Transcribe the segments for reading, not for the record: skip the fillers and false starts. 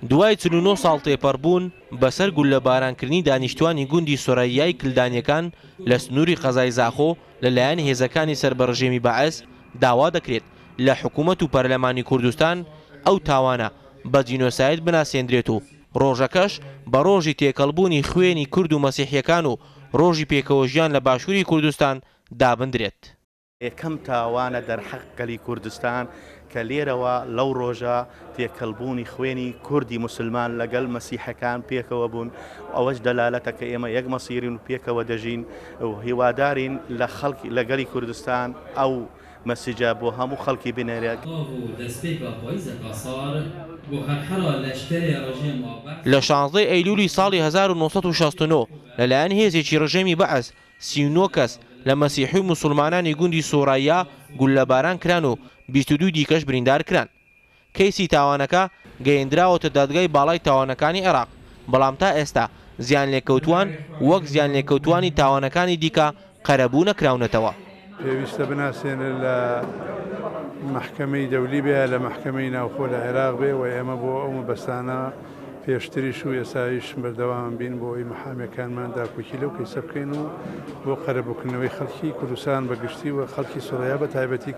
دوای 49 ساڵ تێپەڕبوون بەسەر گولەبارانکردنی دانیشتوانی گوندی سۆرەیای کلدانیەکان لە سنووری قەزای زاخۆ لەلایەن هێزەکانی سەربەڕژێمی بەعەز داوا دەکرێت لە حکوومەت و پەرلەمانی کوردستان ئەو تاوانە بە جینۆساید بناسێندرێت و ڕۆژەکەش بە ڕۆژی تێکەڵبوونی خوێنی کورد و مەسیحیەکان و ڕۆژی پێکەوە ژیان لە باشووری کوردستان دابدرێت. یەکەم تاوانە دەرحەق گەلی کوردستان کە لێرەوە لەو ڕۆژە تێکەڵبوونی خوێنی کوردی مسلمان لەگەڵ مەسیحەکان پێکەوە بوون. ئەوەش دەلالەتە کە ئێمە یەک مەسیرین و پێکەوە دەژین و هیوادارین لە خەڵکی لەگەلی کوردستان ئەو مەسیجە بۆ هەموو خەڵکی بنێرێت. لە 16 ئەیلولی ساڵی 1969 لەلایەن هێزێکی ڕژێمی بەعەز 39 کەس لە مەسیحی موسڵمانانی گوندی سۆرەیا گولەباران کران و 22 دیکەش بریندار کران. کەیسی تاوانەکە گەیەندراوەتە دادگای باڵای تاوانەکانی عێراق، بەڵام تا ئێستا زیان لێکەوتوان وەک زیان لێکەوتوانی تاوانەکانی دیکە قەرەبوو نەکراونەتەوە. پێویستە بناسێنە لە محکەمەی دەولی بێ لە محکەمەی ناوخۆ لە عێراق بێ و ئێمە بۆ ئەو مەبەستانە پێشتریش و ئێسایش بەردەوام بین بۆ ئەوی مەحامەکانمان داکوکی لەو کەیسە بکەین و بۆ قەرەبووکردنەوەی خەڵکی کوردستان بەگشتی و خەڵکی سۆریا بە تایبەتی.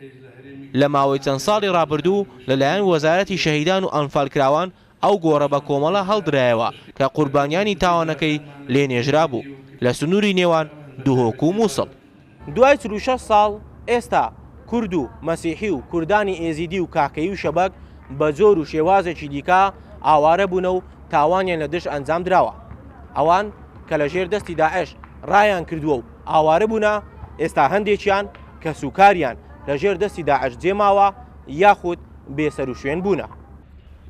لە ماوەی چەند ساڵی ڕابردوو لەلایەن وەزارەتی شەهیدان و ئەنفالکراوان ئەو گۆڕە بە کۆمەڵە هەڵدرایەوە کە قوربانیانی تاوانەکەی لێنێژرا بوو لە سنووری نێوان دووهۆک و مووسڵ. دوای 46 ساڵ ئێستا کورد و مەسیحی و کوردانی ئێزیدی و کاکەی و شەبەک بە جۆر و شێوازێکی دیکە ئاوارە بوونە و تاوانیان لە دژ ئەنجام دراوە. ئەوان کە لە ژێر دەستی داعش ڕایان کردووە و ئاوارە بوونە، ئێستا هەندێکیان کە سوکاریان لە ژێر دەستی داعش جێماوە یاخود بێسەر و شوێن بوونە.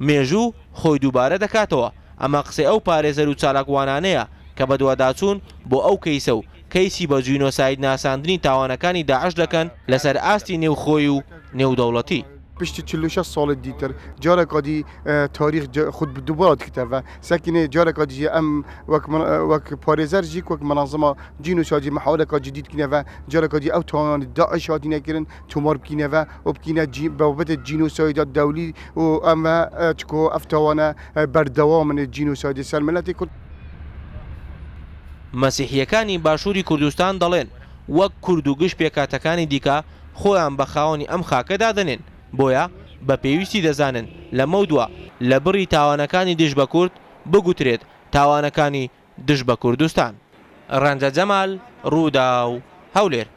مێژوو خۆی دووبارە دەکاتەوە. ئەمە قسەی ئەو پارێزەر و چالاکوانانەیە کە بە دوواداچوون بۆ ئەو کەیسە و کەیسی بە جینۆساید ناساندنی تاوانەکانی داعش دەکەن لەسەر ئاستی نێوخۆی و نێودەوڵەتی. پشتی 46 ساڵ دیتر جارێکا دی تاریخ خود دووبارە کتەوە سەکینێ جارێکا دیژێ ئەم وەک پارێزەر ژیک وەک مناظەما جینۆسایدی محاولێکا جدید کینەوە جارێکا دی ئەو تاوانانی داعش هاتی نەکردن تۆمار بکینەوە و بکینە بابەتە جینۆسایدا دەولی و ئەمە چکۆ ئەف تاوانە بەردەوامن جینۆسایدی سەر ملەتی کورد. مەسیحیەکانی باشووری کوردستان دەڵێن وەک کورد و گشت پێکاتەکانی دیکە خۆیان بە خاوەنی ئەم خاکەدا دەنێن، بۆیە بە پێویستی دەزانن لە مەودووە لە بڕی تاوانەکانی دژ بە کورد بگوترێت تاوانەکانی دژ بە کوردستان. ڕەنجە جەمال، ڕوودا و هەولێر.